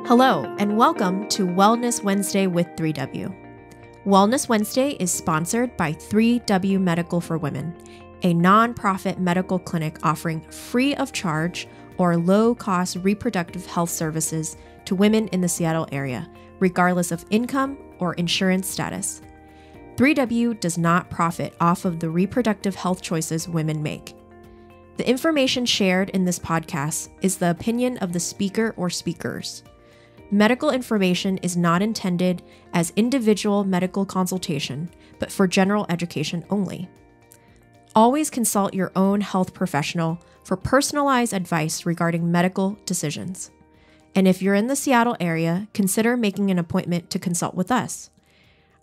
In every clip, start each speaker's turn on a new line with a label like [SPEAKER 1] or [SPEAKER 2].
[SPEAKER 1] Hello, and welcome to Wellness Wednesday with 3W. Wellness Wednesday is sponsored by 3W Medical for Women, a nonprofit medical clinic offering free of charge or low-cost reproductive health services to women in the Seattle area, regardless of income or insurance status. 3W does not profit off of the reproductive health choices women make. The information shared in this podcast is the opinion of the speaker or speakers. Medical information is not intended as individual medical consultation, but for general education only. Always consult your own health professional for personalized advice regarding medical decisions. And if you're in the Seattle area, consider making an appointment to consult with us.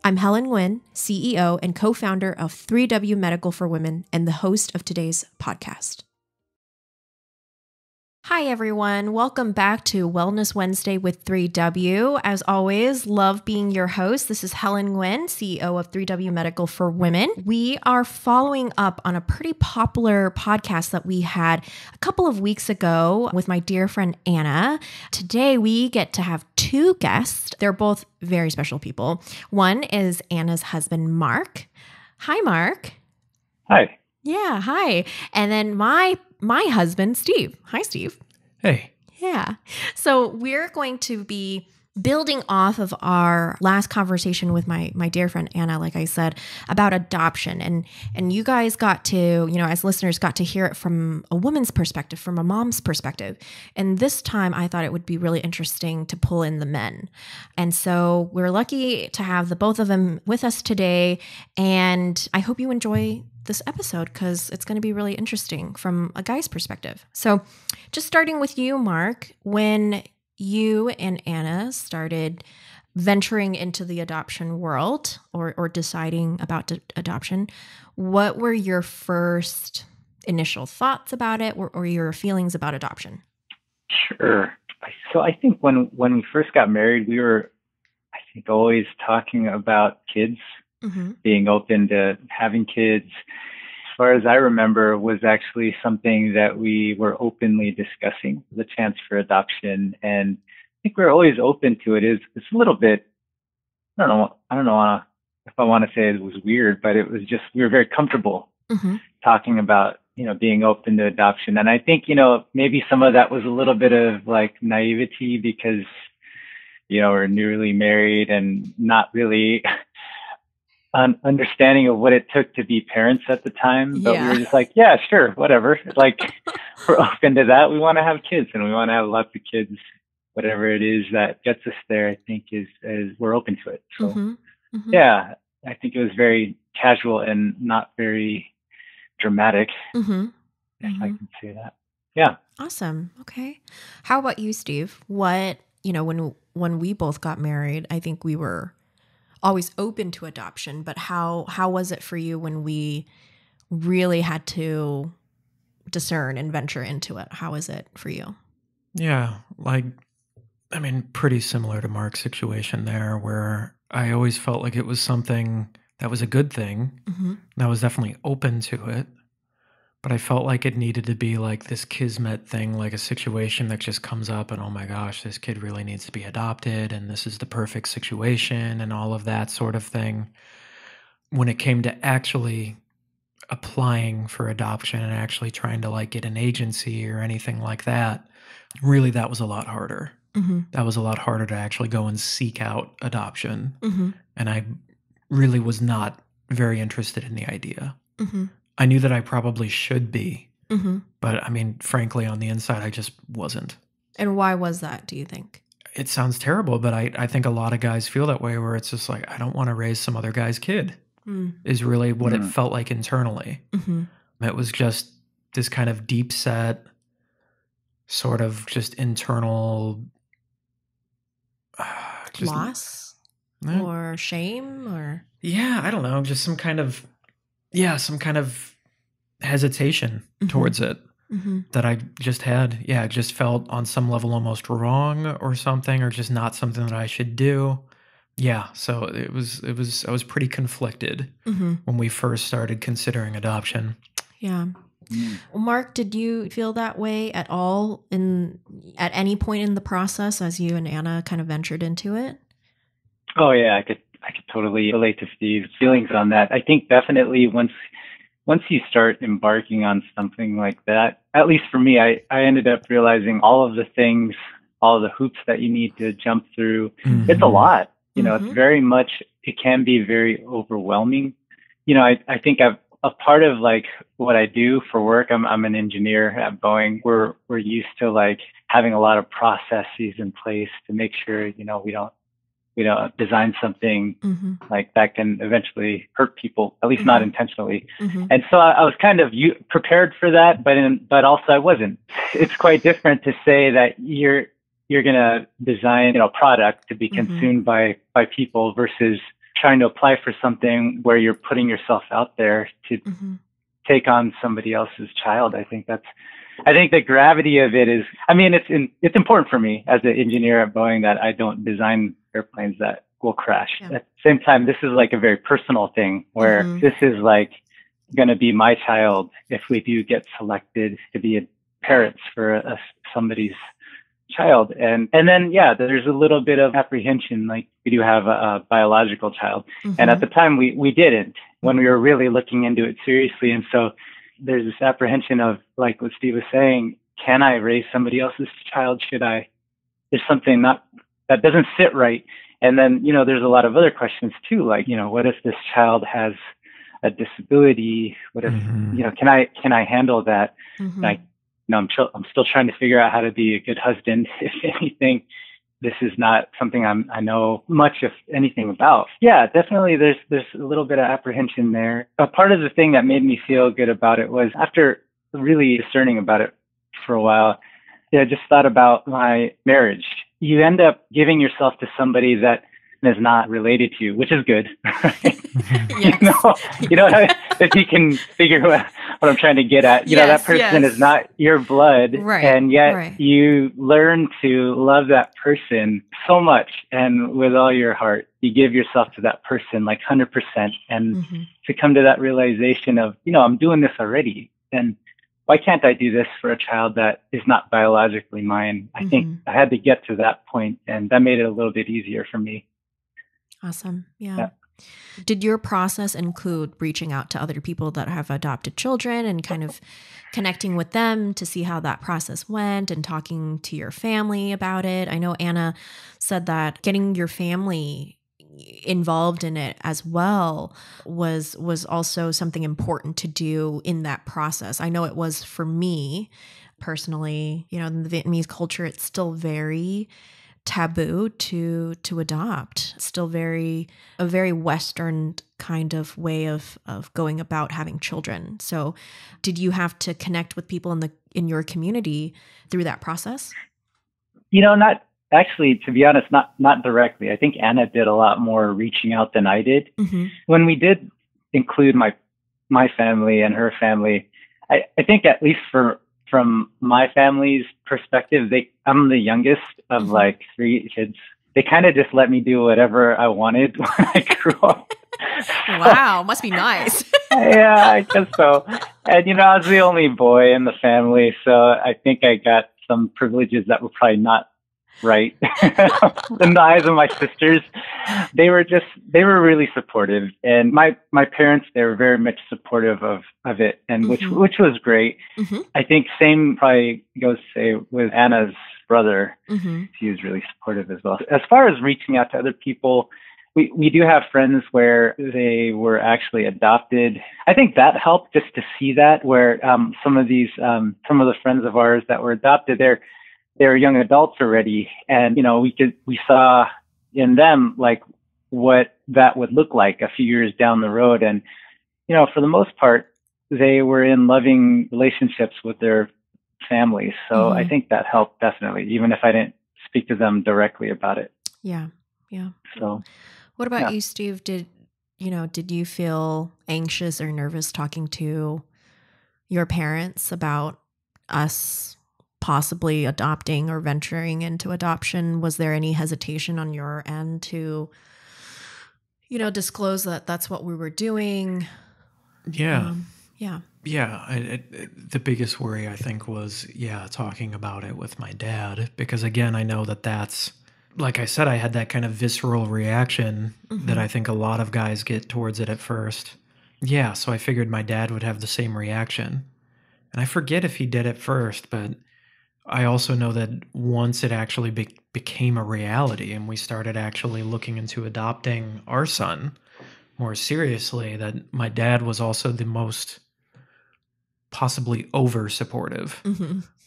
[SPEAKER 1] I'm Helen Nguyen, CEO and co-founder of 3W Medical for Women and the host of today's podcast. Hi, everyone. Welcome back to Wellness Wednesday with 3W. As always, love being your host. This is Helen Nguyen, CEO of 3W Medical for Women. We are following up on a pretty popular podcast that we had a couple of weeks ago with my dear friend Anna. Today, we get to have two guests. They're both very special people. One is Anna's husband, Mark. Hi, Mark.
[SPEAKER 2] Hi.
[SPEAKER 1] Yeah, hi. And then my husband, Steve. Hi, Steve.
[SPEAKER 3] Hey.
[SPEAKER 1] Yeah. So we're going to be building off of our last conversation with my dear friend Anna, like I said, about adoption. And you guys got to, as listeners, got to hear it from a woman's perspective, from a mom's perspective. And this time I thought it would be really interesting to pull in the men. And so we're lucky to have the both of them with us today. And I hope you enjoy this episode because it's going to be really interesting from a guy's perspective. So just starting with you, Mark, when you and Anna started venturing into the adoption world or deciding about adoption, what were your first initial thoughts about it or your feelings about adoption?
[SPEAKER 2] Sure. So I think when we first got married, we were, always talking about kids, being open to having kids. As far as I remember, was actually something that we were openly discussing, the chance for adoption. And I think we're always open to it. It's a little bit, I don't know if I want to say it was weird, but it was just, we were very comfortable talking about, being open to adoption. And I think, maybe some of that was a little bit of like naivety because, we're newly married and not really understanding of what it took to be parents at the time. But we were just like, yeah, sure, whatever. Like, we're open to that. We want to have kids and we want to have lots of kids. Whatever it is that gets us there, I think is we're open to it. So yeah, I think it was very casual and not very dramatic. If I can say that. Yeah.
[SPEAKER 1] Awesome. Okay. How about you, Steve? What, when we both got married, I think we were always open to adoption, but how was it for you when we really had to discern and venture into it? How is it for you?
[SPEAKER 3] Yeah, pretty similar to Mark's situation there, where I always felt like it was something that was a good thing. And I was definitely open to it, but I felt like it needed to be like this kismet thing, like a situation that just comes up and, oh my gosh, this kid really needs to be adopted and this is the perfect situation and all of that sort of thing. When it came to actually applying for adoption and actually trying to like get an agency or anything like that, really that was a lot harder. That was a lot harder to actually go and seek out adoption. And I really was not very interested in the idea. I knew that I probably should be, but frankly, on the inside, I just wasn't.
[SPEAKER 1] And why was that, do you think?
[SPEAKER 3] It sounds terrible, but I think a lot of guys feel that way, where it's just like, I don't want to raise some other guy's kid, is really what it felt like internally. It was just this kind of deep set, sort of just internal
[SPEAKER 1] loss or shame or?
[SPEAKER 3] Yeah, I don't know, just some kind of hesitation towards it that I just had. Yeah, it just felt on some level almost wrong or something, or just not something that I should do. Yeah, so I was pretty conflicted when we first started considering adoption.
[SPEAKER 1] Yeah. Mark, did you feel that way at all at any point in the process as you and Anna kind of ventured into it?
[SPEAKER 2] Oh yeah, I could totally relate to Steve's feelings on that. I think definitely once you start embarking on something like that, at least for me, I ended up realizing all of the things, all of the hoops that you need to jump through. Mm-hmm. It's a lot. It's very much, it can be very overwhelming. I think a part of like what I do for work, I'm an engineer at Boeing. We're used to like having a lot of processes in place to make sure, we don't design something like that can eventually hurt people, at least not intentionally. And so I was kind of prepared for that, but also I wasn't. It's quite different to say that you're going to design a product to be consumed by people versus trying to apply for something where you're putting yourself out there to take on somebody else's child. I think the gravity of it is, it's important for me as an engineer at Boeing that I don't design airplanes that will crash. Yeah. At the same time, this is like a very personal thing where this is like going to be my child if we do get selected to be parents for somebody's child. And then, yeah, there's a little bit of apprehension. Like we do have a biological child. And at the time we didn't when we were really looking into it seriously. And so there's this apprehension of like what Steve was saying, can I raise somebody else's child? Should I? There's something that doesn't sit right. And then, there's a lot of other questions too. Like, what if this child has a disability? What if, can I handle that? Like, I'm still trying to figure out how to be a good husband. If anything, this is not something I know much, if anything, about. Yeah, definitely. There's a little bit of apprehension there. A part of the thing that made me feel good about it was after really discerning about it for a while, I just thought about my marriage. You end up giving yourself to somebody that is not related to you, which is good. Right? If you can figure what I'm trying to get at, that person is not your blood, right, and yet you learn to love that person so much, and with all your heart, you give yourself to that person like 100%, and to come to that realization of, I'm doing this already, and why can't I do this for a child that is not biologically mine? I think I had to get to that point, and that made it a little bit easier for me.
[SPEAKER 1] Awesome. Yeah. Did your process include reaching out to other people that have adopted children and kind of connecting with them to see how that process went and talking to your family about it? I know Anna said that getting your family involved in it as well was also something important to do in that process. I know it was for me personally. In the Vietnamese culture, it's still very taboo to adopt. It's still a very Western kind of way of going about having children. So did you have to connect with people in your community through that process?
[SPEAKER 2] Not actually, to be honest, not directly. I think Anna did a lot more reaching out than I did. When we did include my family and her family, I think at least from my family's perspective, I'm the youngest of like 3 kids. They kind of just let me do whatever I wanted when I grew up.
[SPEAKER 1] Wow, must be nice.
[SPEAKER 2] Yeah, I guess so. And, I was the only boy in the family, so I think I got some privileges that were probably not right in the eyes of my sisters. They were really supportive, and my parents, they were very much supportive of it, and which was great. I think same probably goes to say with Anna's brother. He was really supportive as well. As far as reaching out to other people, we do have friends where they were actually adopted. I think that helped just to see that, where some of the friends of ours that were adopted, they're young adults already, and we saw in them like what that would look like a few years down the road, and for the most part they were in loving relationships with their families. So I think that helped definitely, even if I didn't speak to them directly about it.
[SPEAKER 1] Yeah.
[SPEAKER 2] So
[SPEAKER 1] what about you, Steve? Did you feel anxious or nervous talking to your parents about us possibly adopting or venturing into adoption? Was there any hesitation on your end to, disclose that that's what we were doing?
[SPEAKER 3] Yeah. Yeah, the biggest worry I think was, talking about it with my dad, because again, I know that's, like I said, I had that kind of visceral reaction that I think a lot of guys get towards it at first. Yeah, so I figured my dad would have the same reaction. And I forget if he did at first, but I also know that once it actually became a reality and we started actually looking into adopting our son more seriously, that my dad was also the most possibly over supportive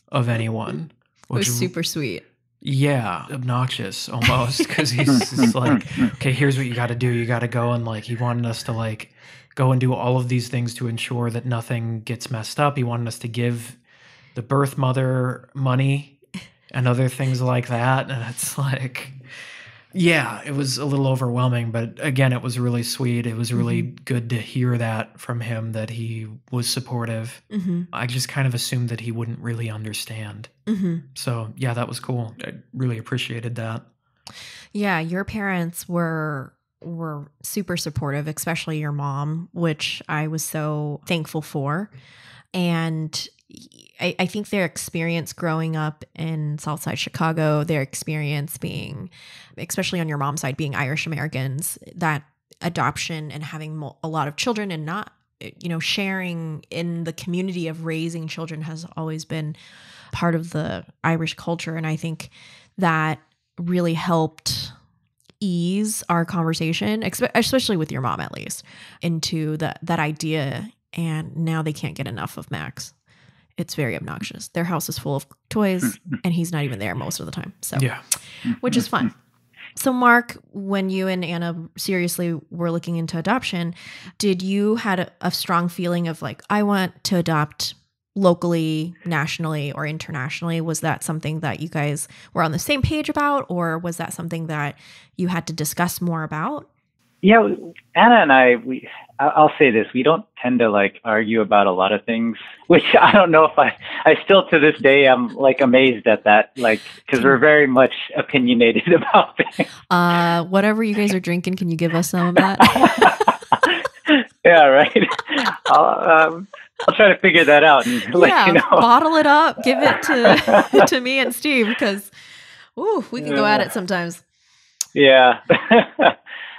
[SPEAKER 3] of anyone.
[SPEAKER 1] It was super sweet.
[SPEAKER 3] Yeah, obnoxious almost, because he's just like, okay, here's what you got to do. You got to go, and like he wanted us to like go and do all of these things to ensure that nothing gets messed up. He wanted us to give the birth mother money and other things like that. And it's like, yeah, it was a little overwhelming, but again, it was really sweet. It was really good to hear that from him, that he was supportive. I just kind of assumed that he wouldn't really understand. So yeah, that was cool. I really appreciated that.
[SPEAKER 1] Yeah, your parents were super supportive, especially your mom, which I was so thankful for. And I think their experience growing up in Southside Chicago, their experience being, especially on your mom's side, being Irish Americans, that adoption and having a lot of children and not, sharing in the community of raising children has always been part of the Irish culture. And I think that really helped ease our conversation, especially with your mom, at least, into that idea. And now they can't get enough of Max. It's very obnoxious. Their house is full of toys and he's not even there most of the time. So, yeah, which is fun. So Mark, when you and Anna seriously were looking into adoption, did you had a strong feeling of like, I want to adopt locally, nationally, or internationally? Was that something that you guys were on the same page about, or was that something that you had to discuss more about?
[SPEAKER 2] Yeah, Anna and I'll say this, we don't tend to like argue about a lot of things, which I don't know if I still to this day, I'm like amazed at that, like, because we're very much opinionated about things.
[SPEAKER 1] Whatever you guys are drinking, can you give us some of that?
[SPEAKER 2] Yeah, right. I'll try to figure that out and let you know.
[SPEAKER 1] Bottle it up, give it to me and Steve, because we can go at it sometimes.
[SPEAKER 2] Yeah.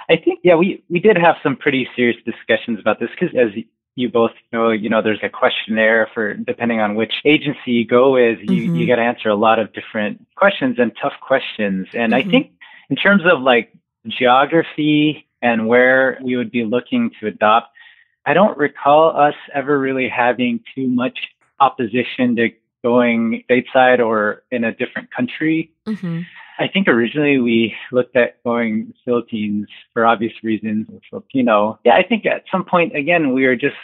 [SPEAKER 2] I think, we did have some pretty serious discussions about this because, as you both know, there's a questionnaire for, depending on which agency you go with, you got to answer a lot of different questions and tough questions. And I think in terms of like geography and where we would be looking to adopt, I don't recall us ever really having too much opposition to going stateside or in a different country. I think originally we looked at going to the Philippines for obvious reasons. Filipino. Yeah, I think at some point, again, we were just,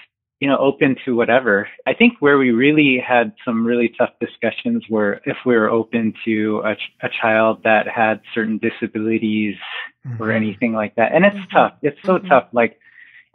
[SPEAKER 2] open to whatever. I think where we really had some really tough discussions were if we were open to a child that had certain disabilities or anything like that. And it's tough. It's so tough. Like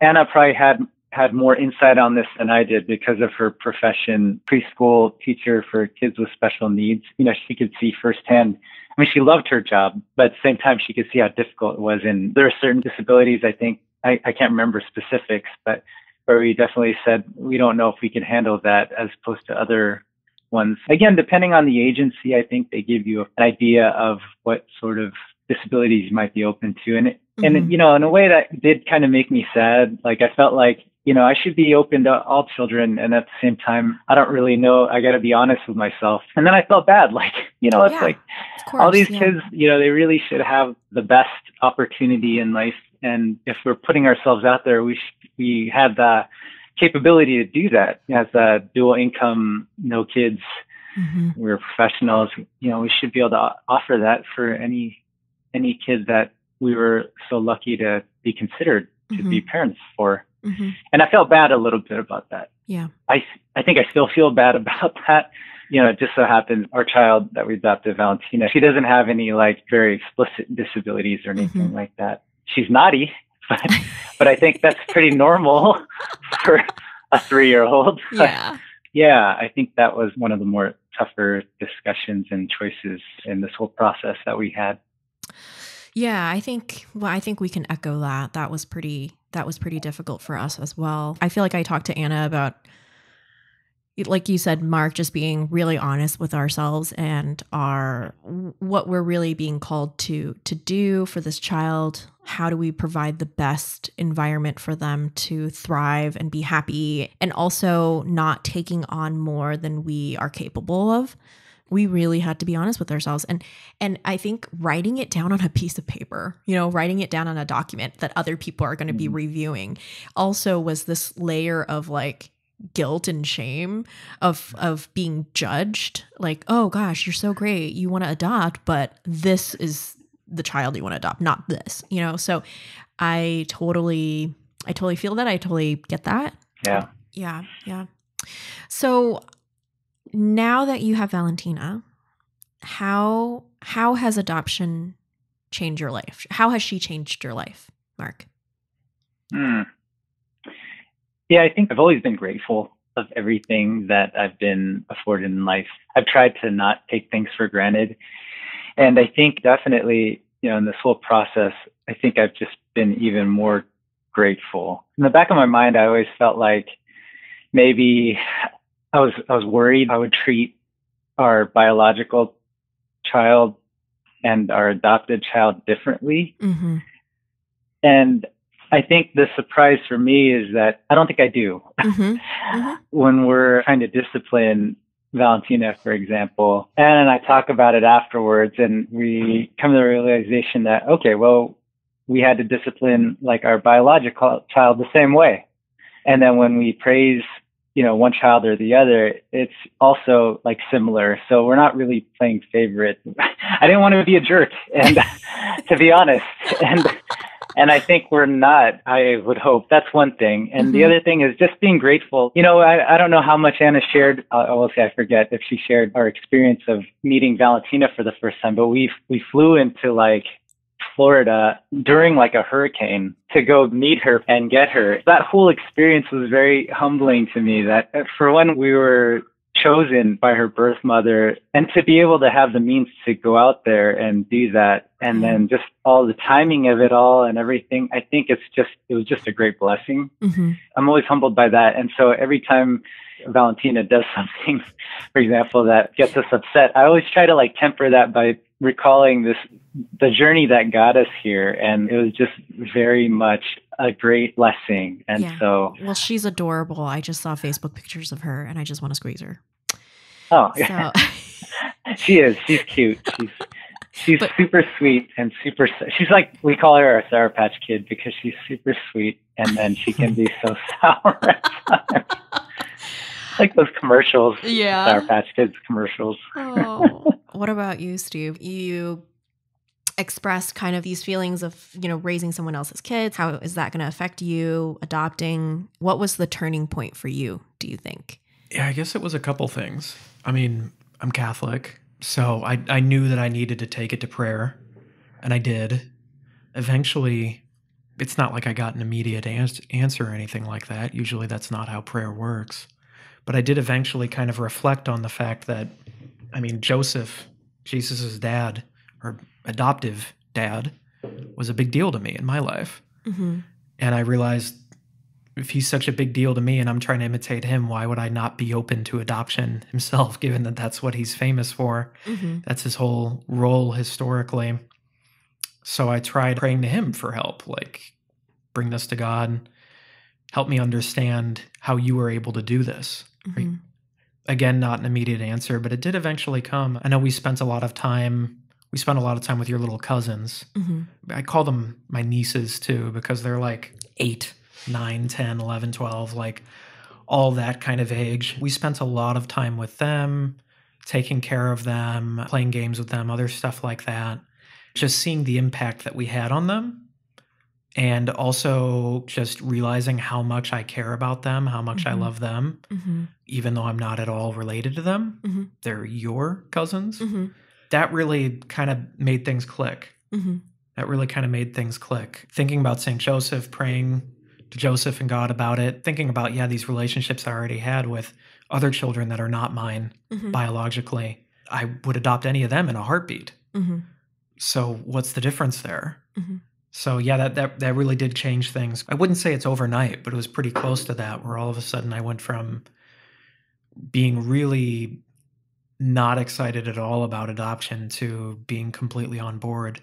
[SPEAKER 2] Anna probably had more insight on this than I did because of her profession, preschool teacher for kids with special needs. She could see firsthand. I mean, she loved her job, but at the same time, she could see how difficult it was. And there are certain disabilities, I think, I can't remember specifics, but where we definitely said, we don't know if we can handle that as opposed to other ones. Again, depending on the agency, I think they give you an idea of what sort of disabilities you might be open to. And in a way that did kind of make me sad. Like I felt like, I should be open to all children. And at the same time, I don't really know. I got to be honest with myself. And then I felt bad. Like, it's like all these kids, they really should have the best opportunity in life. And if we're putting ourselves out there, we have the capability to do that. As a dual income, no kids, we're professionals, we should be able to offer that for any kid that we were so lucky to be considered to be parents for. And I felt bad a little bit about that.
[SPEAKER 1] Yeah.
[SPEAKER 2] I think I still feel bad about that. It just so happens our child that we adopted, Valentina, she doesn't have any like very explicit disabilities or anything like that. She's naughty, but I think that's pretty normal for a 3-year-old. Yeah. I think that was one of the more tougher discussions and choices in this whole process that we had.
[SPEAKER 1] Yeah, I think we can echo that. That was pretty difficult for us as well. I feel like I talked to Anna about like you said, Mark, just being really honest with ourselves and what we're really being called to do for this child. How do we provide the best environment for them to thrive and be happy, and also not taking on more than we are capable of? We really had to be honest with ourselves. And I think writing it down on a piece of paper, writing it down on a document that other people are going to be reviewing also was this layer of like guilt and shame of being judged. Like, oh gosh, you're so great, you want to adopt, but this is the child you want to adopt, not this, So I totally feel that. I totally get that.
[SPEAKER 2] Yeah.
[SPEAKER 1] Yeah. So now that you have Valentina, how has adoption changed your life? How has she changed your life, Mark?
[SPEAKER 2] Yeah, I think I've always been grateful of everything that I've been afforded in life. I've tried to not take things for granted. And I think definitely, in this whole process, I think I've just been even more grateful. In the back of my mind, I always felt like maybe I was worried I would treat our biological child and our adopted child differently.
[SPEAKER 1] Mm-hmm.
[SPEAKER 2] And I think the surprise for me is that I don't think I do.
[SPEAKER 1] Mm-hmm. Mm-hmm.
[SPEAKER 2] When we're trying to discipline Valentina, for example, Anna and I talk about it afterwards, and we come to the realization that, okay, well, we had to discipline like our biological child the same way. And then when we praise, one child or the other, it's also like similar. So we're not really playing favorite. I didn't want to be a jerk, and to be honest, and I think we're not. I would hope that's one thing. And the other thing is just being grateful. I don't know how much Anna shared. I will say I forget if she shared our experience of meeting Valentina for the first time, but we flew into like Florida during like a hurricane to go meet her and get her. That whole experience was very humbling to me, that for when we were chosen by her birth mother, and to be able to have the means to go out there and do that, and then just all the timing of it all and everything, I think it was just a great blessing.
[SPEAKER 1] Mm-hmm.
[SPEAKER 2] I'm always humbled by that. And so every time Valentina does something, for example, that gets us upset, I always try to like temper that by recalling the journey that got us here. And it was just very much a great blessing. And so,
[SPEAKER 1] well, she's adorable. I just saw Facebook pictures of her and I just want to squeeze her.
[SPEAKER 2] Oh, yeah. So. She's cute. She's super sweet and she's like, we call her our Sour Patch Kid because she's super sweet. And then she can be so sour at times. Like those commercials.
[SPEAKER 1] Yeah.
[SPEAKER 2] Sour Patch Kids commercials.
[SPEAKER 1] Oh. What about you, Steve? You expressed kind of these feelings of, raising someone else's kids. How is that going to affect you adopting? What was the turning point for you, do you think?
[SPEAKER 3] Yeah, I guess it was a couple things. I mean, I'm Catholic, so I knew that I needed to take it to prayer, and I did. Eventually, it's not like I got an immediate answer or anything like that. Usually that's not how prayer works. But I did eventually kind of reflect on the fact that, Joseph, Jesus' dad, or adoptive dad, was a big deal to me in my life.
[SPEAKER 1] Mm-hmm.
[SPEAKER 3] And I realized, if he's such a big deal to me and I'm trying to imitate him, why would I not be open to adoption himself, given that that's what he's famous for?
[SPEAKER 1] Mm-hmm.
[SPEAKER 3] That's his whole role historically. So I tried praying to him for help, like, bring this to God, help me understand how you were able to do this.
[SPEAKER 1] Mm-hmm.
[SPEAKER 3] Right? Again, not an immediate answer, but it did eventually come. I know we spent a lot of time with your little cousins.
[SPEAKER 1] Mm-hmm.
[SPEAKER 3] I call them my nieces too, because they're like 8, 9, 10, 11, 12, like all that kind of age. We spent a lot of time with them, taking care of them, playing games with them, other stuff like that. Just seeing the impact that we had on them, and also just realizing how much I care about them, how much I love them, even though I'm not at all related to them. They're your cousins. That really kind of made things click. That really kind of made things click. Thinking about St. Joseph, praying to Joseph and God about it, thinking about, these relationships I already had with other children that are not mine biologically. I would adopt any of them in a heartbeat. So what's the difference there? So that really did change things. I wouldn't say it's overnight, but it was pretty close to that, where all of a sudden I went from being really not excited at all about adoption to being completely on board.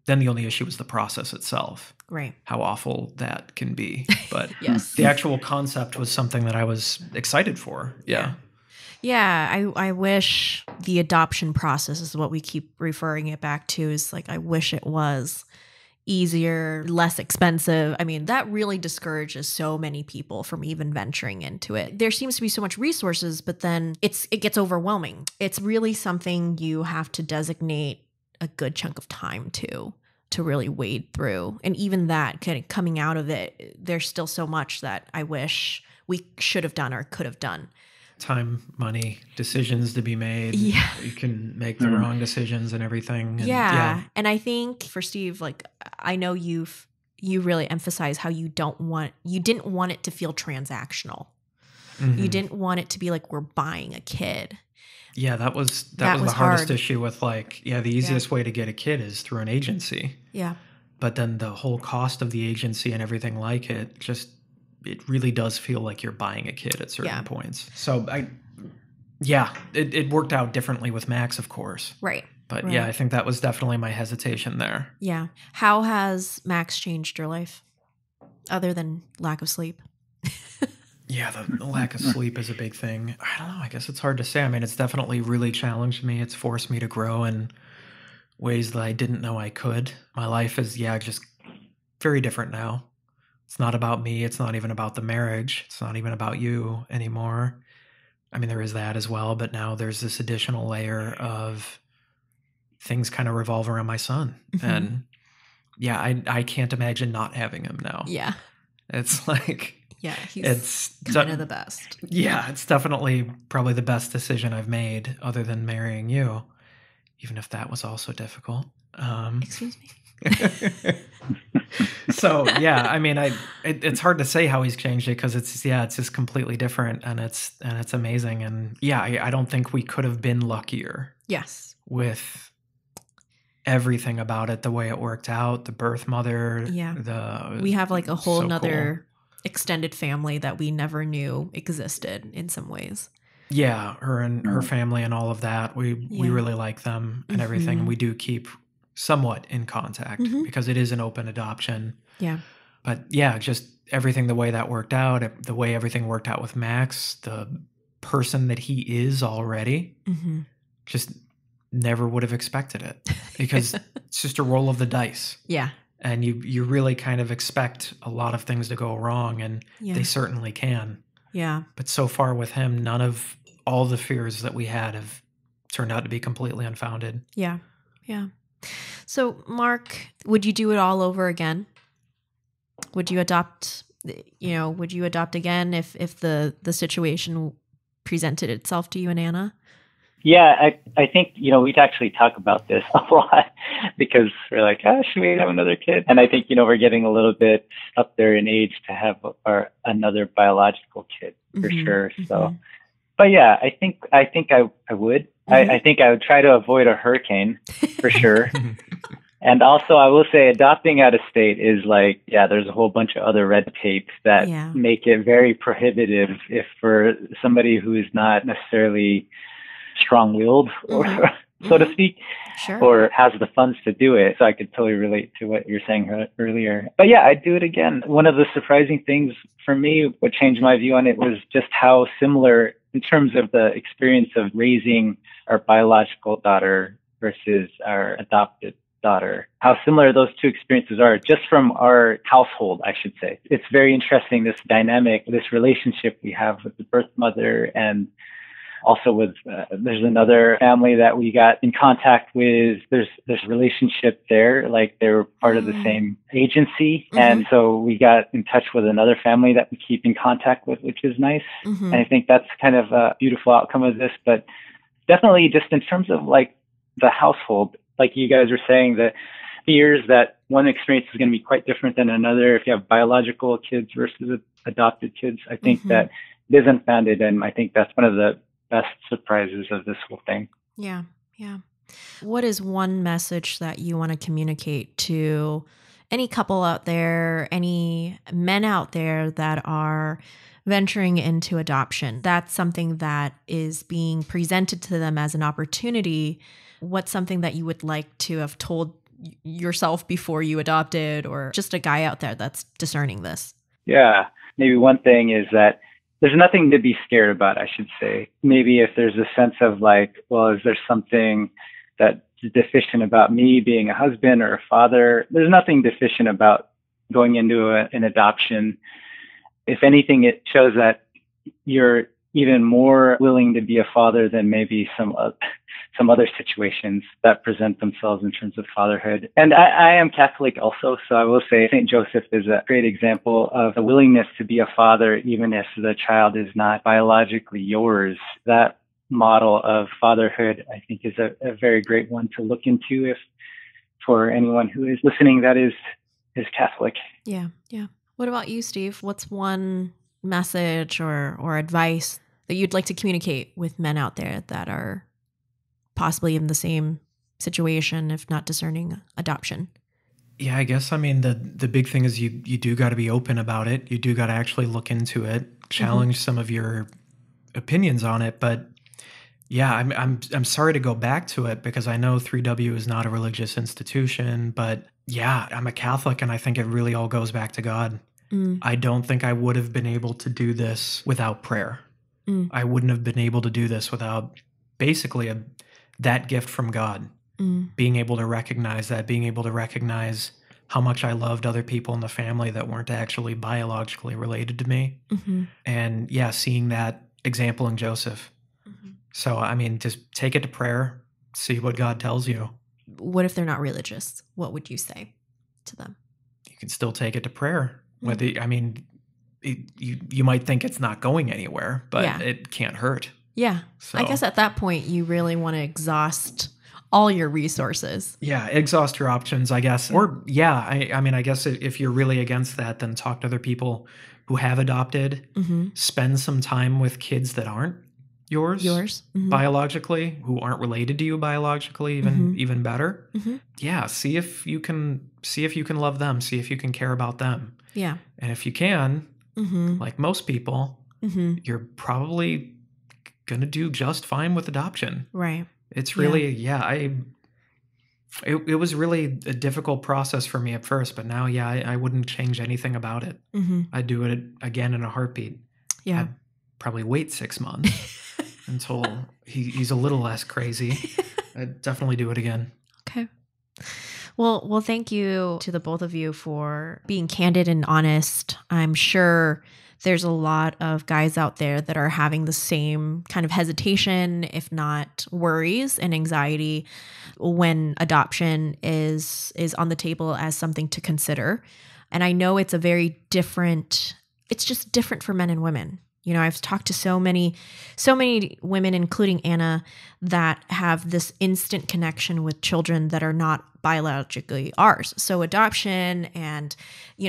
[SPEAKER 3] Then the only issue was the process itself.
[SPEAKER 1] Right.
[SPEAKER 3] How awful that can be. But
[SPEAKER 1] yes.
[SPEAKER 3] The actual concept was something that I was excited for. Yeah.
[SPEAKER 1] Yeah, I wish the adoption process is what we keep referring it back to, is like, I wish it was easier, less expensive. I mean, that really discourages so many people from even venturing into it. There seems to be so much resources, but then it gets overwhelming. It's really something you have to designate a good chunk of time to really wade through. And even that, kind of coming out of it, there's still so much that I wish we should have done or could have done.
[SPEAKER 3] Time, money, decisions to be made.
[SPEAKER 1] Yeah.
[SPEAKER 3] You can make the wrong decisions and everything. And
[SPEAKER 1] And I think for Steve, like, I know you really emphasize how you didn't want it to feel transactional. You didn't want it to be like, we're buying a kid.
[SPEAKER 3] Yeah, that was the hardest issue with, like, the easiest way to get a kid is through an agency. Yeah. But then the whole cost of the agency and everything like it, it really does feel like you're buying a kid at certain points. So it worked out differently with Max, of course. Right. But I think that was definitely my hesitation there.
[SPEAKER 1] Yeah. How has Max changed your life other than lack of sleep?
[SPEAKER 3] Yeah, the lack of sleep is a big thing. I don't know. I guess it's hard to say. I mean, it's definitely really challenged me. It's forced me to grow in ways that I didn't know I could. My life is, just very different now. It's not about me. It's not even about the marriage. It's not even about you anymore. I mean, there is that as well, but now there's this additional layer of things kind of revolve around my son. And I can't imagine not having him now. Yeah. It's like...
[SPEAKER 1] Yeah, he's kind of the best.
[SPEAKER 3] Yeah, it's definitely probably the best decision I've made other than marrying you, even if that was also difficult.
[SPEAKER 1] Excuse me?
[SPEAKER 3] So, I mean, it's hard to say how he's changed it because it's just completely different and it's amazing. And I don't think we could have been luckier. Yes. With everything about it, the way it worked out, the birth mother. Yeah.
[SPEAKER 1] We have like a whole nother extended family that we never knew existed in some ways.
[SPEAKER 3] Yeah, her and her family and all of that. We really like them and everything. And we do keep somewhat in contact because it is an open adoption. Yeah. But just everything, the way that worked out, the way everything worked out with Max, the person that he is already, just never would have expected it because it's just a roll of the dice. Yeah. And you really kind of expect a lot of things to go wrong, and they certainly can. Yeah. But so far with him, none of all the fears that we had have turned out to be completely unfounded.
[SPEAKER 1] Yeah. Yeah. So, Mark, would you do it all over again? Would you adopt, again if the situation presented itself to you and Anna?
[SPEAKER 2] Yeah, I think, we'd actually talk about this a lot because we're like, should we have another kid? And I think, we're getting a little bit up there in age to have another biological kid for sure. So, but I think I would. I think I would try to avoid a hurricane for sure. And also I will say adopting out of state is like, there's a whole bunch of other red tapes that make it very prohibitive if for somebody who is not necessarily strong-willed, or so to speak, or has the funds to do it. So I could totally relate to what you're saying earlier. But I'd do it again. One of the surprising things for me, what changed my view on it, was just how similar in terms of the experience of raising our biological daughter versus our adopted daughter, how similar those two experiences are just from our household, I should say. It's very interesting, this dynamic, this relationship we have with the birth mother, and also with, there's another family that we got in contact with. There's relationship there, like they were part of the same agency. And so we got in touch with another family that we keep in contact with, which is nice. And I think that's kind of a beautiful outcome of this. But definitely just in terms of like the household, like you guys were saying, the fears that one experience is going to be quite different than another. If you have biological kids versus adopted kids, I think that it is unfounded. And I think that's one of the best surprises of this whole thing.
[SPEAKER 1] Yeah. Yeah. What is one message that you want to communicate to any couple out there, any men out there that are venturing into adoption, that's something that is being presented to them as an opportunity. What's something that you would like to have told yourself before you adopted, or just a guy out there that's discerning this?
[SPEAKER 2] Yeah, maybe one thing is that there's nothing to be scared about, I should say. Maybe if there's a sense of like, well, is there something that's deficient about me being a husband or a father? There's nothing deficient about going into an adoption. If anything, it shows that you're even more willing to be a father than maybe some other situations that present themselves in terms of fatherhood. And I am Catholic also, so I will say St. Joseph is a great example of a willingness to be a father, even if the child is not biologically yours. That model of fatherhood, I think, is a very great one to look into if for anyone who is listening that is Catholic.
[SPEAKER 1] Yeah. What about you, Steve? What's one message or advice that you'd like to communicate with men out there that are possibly in the same situation, if not discerning adoption?
[SPEAKER 3] Yeah, I guess, the big thing is you do got to be open about it. You do got to actually look into it, challenge some of your opinions on it. But yeah, I'm sorry to go back to it because I know 3W is not a religious institution, but yeah, I'm a Catholic and I think it really all goes back to God. I don't think I would have been able to do this without prayer. I wouldn't have been able to do this without basically that gift from God. Being able to recognize that, being able to recognize how much I loved other people in the family that weren't actually biologically related to me. And yeah, seeing that example in Joseph. So, just take it to prayer, see what God tells you.
[SPEAKER 1] What if they're not religious? What would you say to them?
[SPEAKER 3] You can still take it to prayer. Whether, you might think it's not going anywhere, but it can't hurt.
[SPEAKER 1] Yeah. So, I guess at that point, you really want to exhaust all your resources.
[SPEAKER 3] Yeah, exhaust your options, I guess. Or, I guess if you're really against that, then talk to other people who have adopted. Spend some time with kids that aren't yours biologically, who aren't related to you biologically, even better. Yeah, see if you can love them, see if you can care about them.
[SPEAKER 1] Yeah.
[SPEAKER 3] And if you can, like most people, you're probably going to do just fine with adoption.
[SPEAKER 1] Right.
[SPEAKER 3] It's really, it was really a difficult process for me at first, but now, I wouldn't change anything about it. I'd do it again in a heartbeat.
[SPEAKER 1] Yeah.
[SPEAKER 3] I'd probably wait 6 months until he's a little less crazy. I'd definitely do it again.
[SPEAKER 1] Okay. Well, thank you to the both of you for being candid and honest. I'm sure there's a lot of guys out there that are having the same kind of hesitation, if not worries and anxiety, when adoption is on the table as something to consider. And I know it's just different for men and women. I've talked to so many women, including Anna, that have this instant connection with children that are not biologically ours. So adoption and,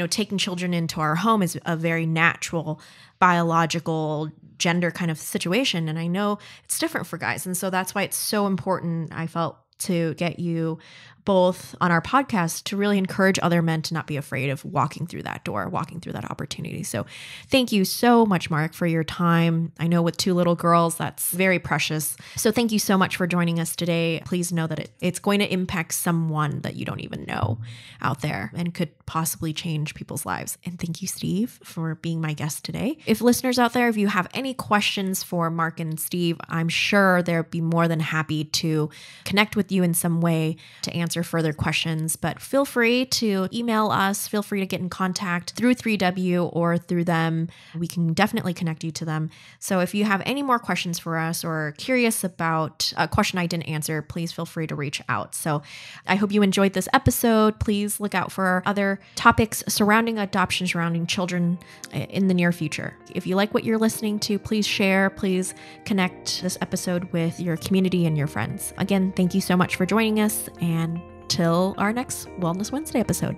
[SPEAKER 1] taking children into our home is a very natural biological gender kind of situation. And I know it's different for guys. And so that's why it's so important, I felt, to get you both on our podcast to really encourage other men to not be afraid of walking through that door, walking through that opportunity. So thank you so much, Mark, for your time. I know with 2 little girls, that's very precious. So thank you so much for joining us today. Please know that it's going to impact someone that you don't even know out there and could possibly change people's lives. And thank you, Steve, for being my guest today. If listeners out there, if you have any questions for Mark and Steve, I'm sure they'll be more than happy to connect with you in some way to answer further questions, but feel free to email us, feel free to get in contact through 3W or through them. We can definitely connect you to them. So if you have any more questions for us or curious about a question I didn't answer, please feel free to reach out. So I hope you enjoyed this episode. Please look out for other topics surrounding adoption, surrounding children in the near future. If you like what you're listening to, please share, please connect this episode with your community and your friends. Again, thank you so much for joining us, and till our next Wellness Wednesday episode.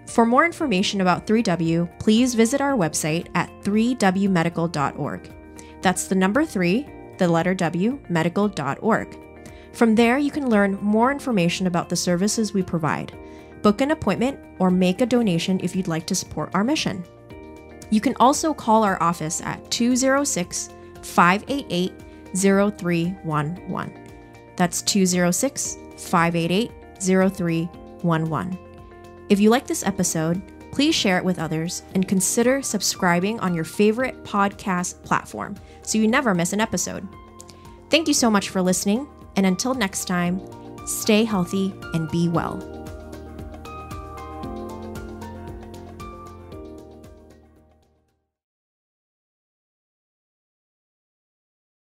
[SPEAKER 1] For more information about 3W, please visit our website at 3wmedical.org. That's the number 3, the letter W, medical.org. From there, you can learn more information about the services we provide, book an appointment, or make a donation if you'd like to support our mission. You can also call our office at 206-588-0311. That's 206-588-0311. If you like this episode, please share it with others and consider subscribing on your favorite podcast platform so you never miss an episode. Thank you so much for listening, and until next time, stay healthy and be well.